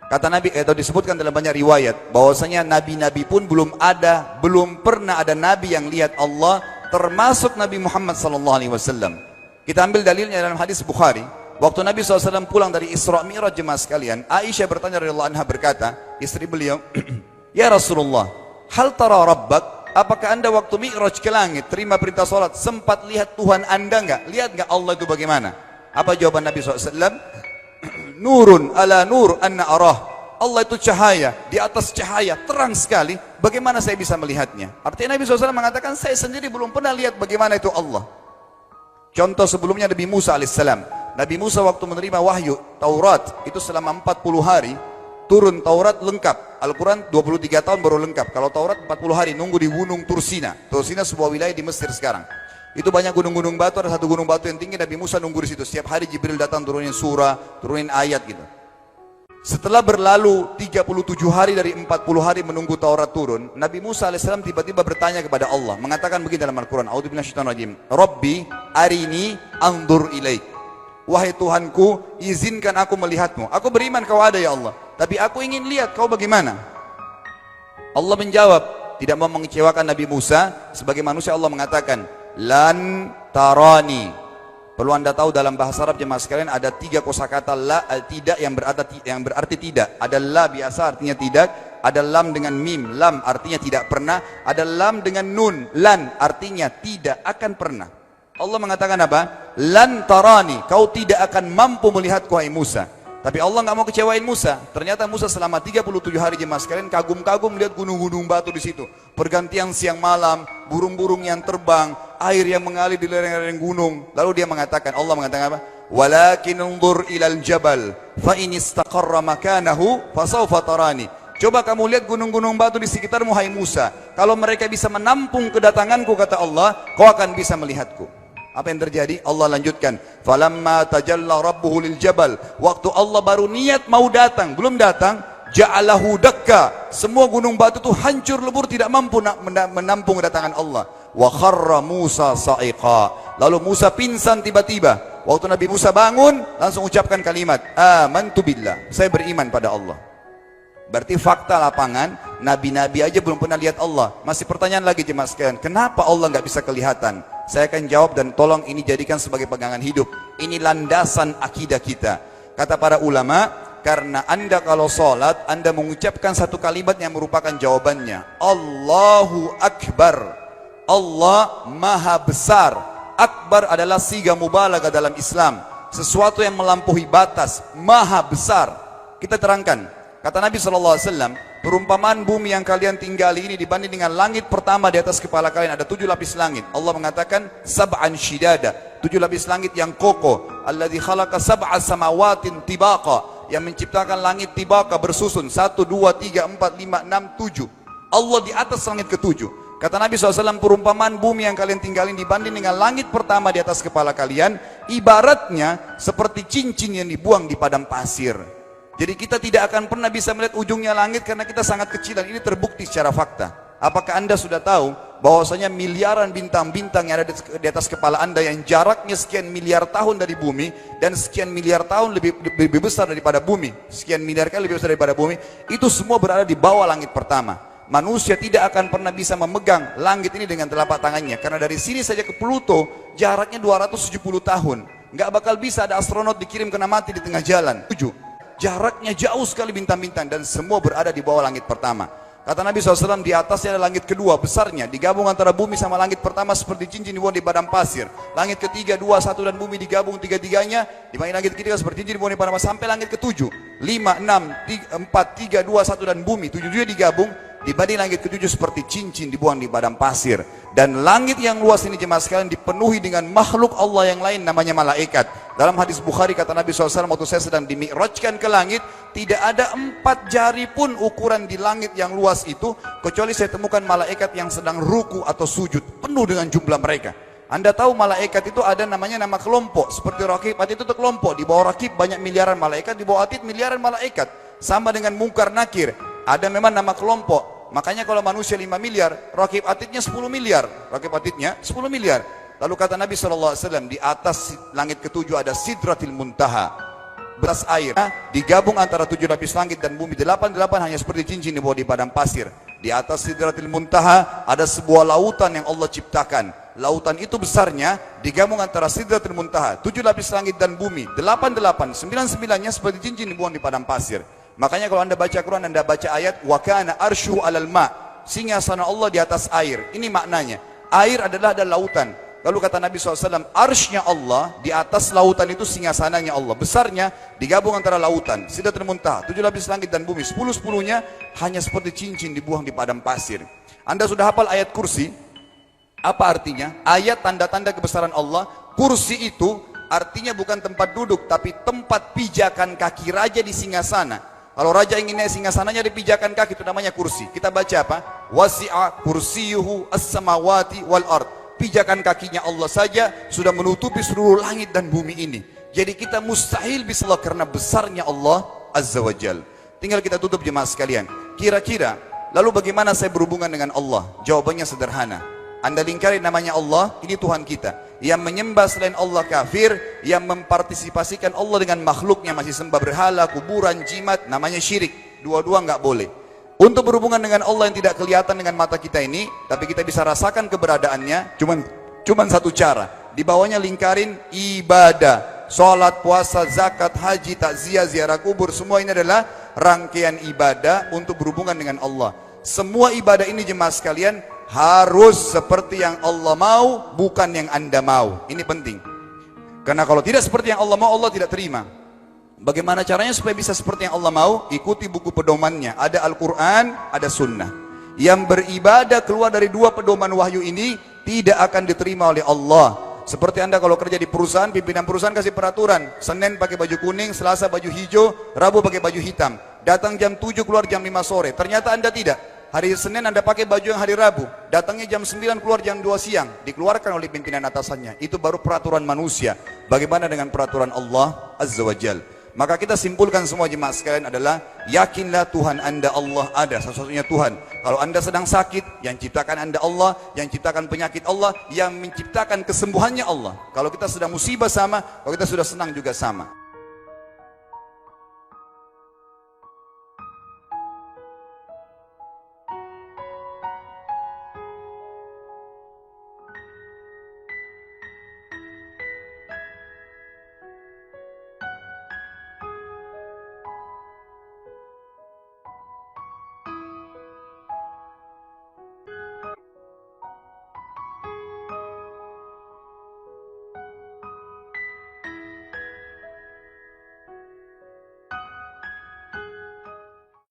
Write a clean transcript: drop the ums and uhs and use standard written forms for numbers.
Kata Nabi, atau disebutkan dalam banyak riwayat, bahwasanya nabi-nabi pun belum pernah ada nabi yang lihat Allah, termasuk Nabi Muhammad SAW. Kita ambil dalilnya dalam hadis Bukhari. Waktu Nabi SAW pulang dari Isra Mi'raj, jemaah sekalian, Aisyah bertanya radhiyallahu anha, berkata, istri beliau, ya Rasulullah, hal tara rabbak? Apakah anda waktu Mi'raj ke langit, terima perintah salat, sempat lihat Tuhan anda enggak? Lihat enggak Allah itu bagaimana? Apa jawaban Nabi SAW? Nurun ala nur anna arah. Allah itu cahaya, di atas cahaya, terang sekali. Bagaimana saya bisa melihatnya? Artinya Nabi SAW mengatakan, saya sendiri belum pernah lihat bagaimana itu Allah. Contoh sebelumnya Nabi Musa alaihissalam. Nabi Musa waktu menerima wahyu Taurat, itu selama 40 hari, turun Taurat lengkap. Al-Quran 23 tahun baru lengkap. Kalau Taurat 40 hari, nunggu di gunung Tursina. Tursina sebuah wilayah di Mesir sekarang. Itu banyak gunung-gunung batu, ada satu gunung batu yang tinggi, Nabi Musa nunggu di situ. Setiap hari Jibril datang turunin surah, turunin ayat gitu. Setelah berlalu 37 hari dari 40 hari menunggu Taurat turun, Nabi Musa alaihissalam tiba-tiba bertanya kepada Allah, mengatakan begini dalam Al-Quran, A'udzu billahi rajim, Rabbi arini anzur ilaik. Wahai Tuhanku, izinkan aku melihatmu. Aku beriman kau ada ya Allah, tapi aku ingin lihat kau bagaimana. Allah menjawab, tidak mau mengecewakan Nabi Musa. Sebagai manusia Allah mengatakan, lan tarani. Perlu anda tahu dalam bahasa Arab jemaah sekalian ada 3 kosakata la, tidak yang berarti tidak. Ada la biasa artinya tidak, ada lam dengan mim, lam artinya tidak pernah, ada lam dengan nun, lan artinya tidak akan pernah. Allah mengatakan apa? Lan tarani, kau tidak akan mampu melihatku hai Musa. Tapi Allah nggak mau kecewain Musa. Ternyata Musa selama 37 hari jemaah sekalian kagum-kagum melihat gunung-gunung batu di situ. Pergantian siang malam, burung-burung yang terbang, air yang mengalir di lereng-lereng gunung. Lalu dia mengatakan, Allah mengatakan apa? Walakin unzur ilal jabal, fa in istaqarra makanahu fasawfa tarani. Coba kamu lihat gunung-gunung batu di sekitarmu hai Musa. Kalau mereka bisa menampung kedatanganku, kata Allah, kau akan bisa melihatku. Apa yang terjadi? Allah lanjutkan, falamma tajalla rabbuhu lil jabal. Waktu Allah baru niat mau datang, belum datang, ja'alahu dakka. Semua gunung batu itu hancur lebur, tidak mampu menampung kedatangan Allah. Wa kharra Musa sa'iqa. Lalu Musa pingsan tiba-tiba. Waktu Nabi Musa bangun, langsung ucapkan kalimat, amantu billah. Saya beriman pada Allah. Berarti fakta lapangan, nabi-nabi aja belum pernah lihat Allah. Masih pertanyaan lagi jemaah sekalian, kenapa Allah nggak bisa kelihatan? Saya akan jawab dan tolong ini jadikan sebagai pegangan hidup. Ini landasan akidah kita. Kata para ulama, karena anda kalau sholat, anda mengucapkan satu kalimat yang merupakan jawabannya. Allahu Akbar. Allah Maha Besar. Akbar adalah siga mubalaghah dalam Islam. Sesuatu yang melampaui batas. Maha Besar. Kita terangkan. Kata Nabi SAW, perumpamaan bumi yang kalian tinggali ini dibanding dengan langit pertama di atas kepala kalian ada 7 lapis langit. Allah mengatakan sab'an shidada, 7 lapis langit yang kokoh. Alladzi khalaqa sab'a samawatin tibaqa, yang menciptakan langit tibaqa bersusun 1, 2, 3, 4, 5, 6, 7. Allah di atas langit ke-7. Kata Nabi SAW, perumpamaan bumi yang kalian tinggalin dibanding dengan langit pertama di atas kepala kalian, ibaratnya seperti cincin yang dibuang di padang pasir. Jadi kita tidak akan pernah bisa melihat ujungnya langit karena kita sangat kecil, dan ini terbukti secara fakta. Apakah anda sudah tahu bahwasanya miliaran bintang-bintang yang ada di atas kepala anda yang jaraknya sekian miliar tahun dari bumi dan sekian miliar tahun lebih besar daripada bumi, sekian miliar kali lebih besar daripada bumi, itu semua berada di bawah langit pertama. Manusia tidak akan pernah bisa memegang langit ini dengan telapak tangannya, karena dari sini saja ke Pluto jaraknya 270 tahun. Nggak bakal bisa ada astronot dikirim kena mati di tengah jalan. 7. Jaraknya jauh sekali bintang-bintang, dan semua berada di bawah langit pertama. Kata Nabi SAW, di atasnya ada langit kedua besarnya, digabung antara bumi sama langit pertama seperti cincin dibuang di padang pasir. Langit ketiga, 2, 1 dan bumi digabung tiga-tiganya, dimana langit ketiga seperti cincin dibuang di padang pasir, sampai langit ke-7, 5, 6, 4, 3, 2, 1 dan bumi 7 digabung, dibanding langit ke-7 seperti cincin dibuang di padang pasir. Dan langit yang luas ini jemaah sekalian dipenuhi dengan makhluk Allah yang lain namanya malaikat. Dalam hadis Bukhari kata Nabi SAW, waktu saya sedang dimi'rajkan ke langit, tidak ada 4 jari pun ukuran di langit yang luas itu, kecuali saya temukan malaikat yang sedang ruku atau sujud, penuh dengan jumlah mereka. Anda tahu malaikat itu ada namanya nama kelompok, seperti Raqib Atid itu kelompok. Di bawah Raqib banyak miliaran malaikat, di bawah Atid miliaran malaikat. Sama dengan Munkar Nakir, ada memang nama kelompok. Makanya kalau manusia 5 miliar, Raqib Atidnya 10 miliar. Raqib Atidnya 10 miliar. Lalu kata Nabi SAW, di atas langit ke-7 ada Sidratil Muntaha. beras air digabung antara 7 lapis langit dan bumi. 88 hanya seperti cincin di bawah di padang pasir. Di atas Sidratil Muntaha ada sebuah lautan yang Allah ciptakan. Lautan itu besarnya digabung antara Sidratil Muntaha, 7 lapis langit dan bumi. 88, 99-nya seperti cincin dibuang di padang pasir. Makanya kalau Anda baca Quran, Anda baca ayat wa kana arsyu 'alal ma', singgasana Allah di atas air. Ini maknanya. Air adalah ada lautan. Lalu kata Nabi SAW, arsy-nya Allah di atas lautan itu singgasananya Allah. Besarnya digabung antara lautan, Sidratul Muntaha, 7 lapis langit dan bumi. 10-10-nya hanya seperti cincin dibuang di padang pasir. Anda sudah hafal ayat kursi? Apa artinya? Ayat tanda-tanda kebesaran Allah. Kursi itu artinya bukan tempat duduk, tapi tempat pijakan kaki raja di singgasana. Kalau raja ingin naik singgasananya dipijakan kaki, itu namanya kursi. Kita baca apa? Wasi'a kursiyuhu as-samawati wal ard. Pijakan kakinya Allah saja sudah menutupi seluruh langit dan bumi ini. Jadi kita mustahil bisa Allah karena besarnya Allah Azza wa Jal. Tinggal kita tutup jemaah sekalian. Kira-kira lalu bagaimana saya berhubungan dengan Allah? Jawabannya sederhana. Anda lingkari namanya Allah, ini Tuhan kita. Yang menyembah selain Allah kafir, yang mempartisipasikan Allah dengan makhluknya masih sembah berhala, kuburan, jimat, namanya syirik. Dua-dua nggak boleh. Untuk berhubungan dengan Allah yang tidak kelihatan dengan mata kita ini, tapi kita bisa rasakan keberadaannya, cuman satu cara. Di bawahnya lingkarin ibadah. Salat, puasa, zakat, haji, takziah, ziarah kubur, semua ini adalah rangkaian ibadah untuk berhubungan dengan Allah. Semua ibadah ini jemaah sekalian harus seperti yang Allah mau, bukan yang Anda mau. Ini penting. Karena kalau tidak seperti yang Allah mau, Allah tidak terima. Bagaimana caranya supaya bisa seperti yang Allah mau? Ikuti buku pedomannya. Ada Al-Quran, ada Sunnah. Yang beribadah keluar dari dua pedoman wahyu ini tidak akan diterima oleh Allah. Seperti Anda kalau kerja di perusahaan, pimpinan perusahaan kasih peraturan. Senin pakai baju kuning, Selasa baju hijau, Rabu pakai baju hitam. Datang jam 7, keluar jam 5 sore. Ternyata Anda tidak. Hari Senin Anda pakai baju yang hari Rabu. Datangnya jam 9, keluar jam 2 siang. Dikeluarkan oleh pimpinan atasannya. Itu baru peraturan manusia. Bagaimana dengan peraturan Allah Azza wa Jal? Maka kita simpulkan semua jemaah sekalian adalah yakinlah Tuhan Anda Allah ada, satu-satunya Tuhan. Kalau Anda sedang sakit, yang ciptakan Anda Allah, yang ciptakan penyakit Allah, yang menciptakan kesembuhannya Allah. Kalau kita sedang musibah sama, kalau kita sudah senang juga sama.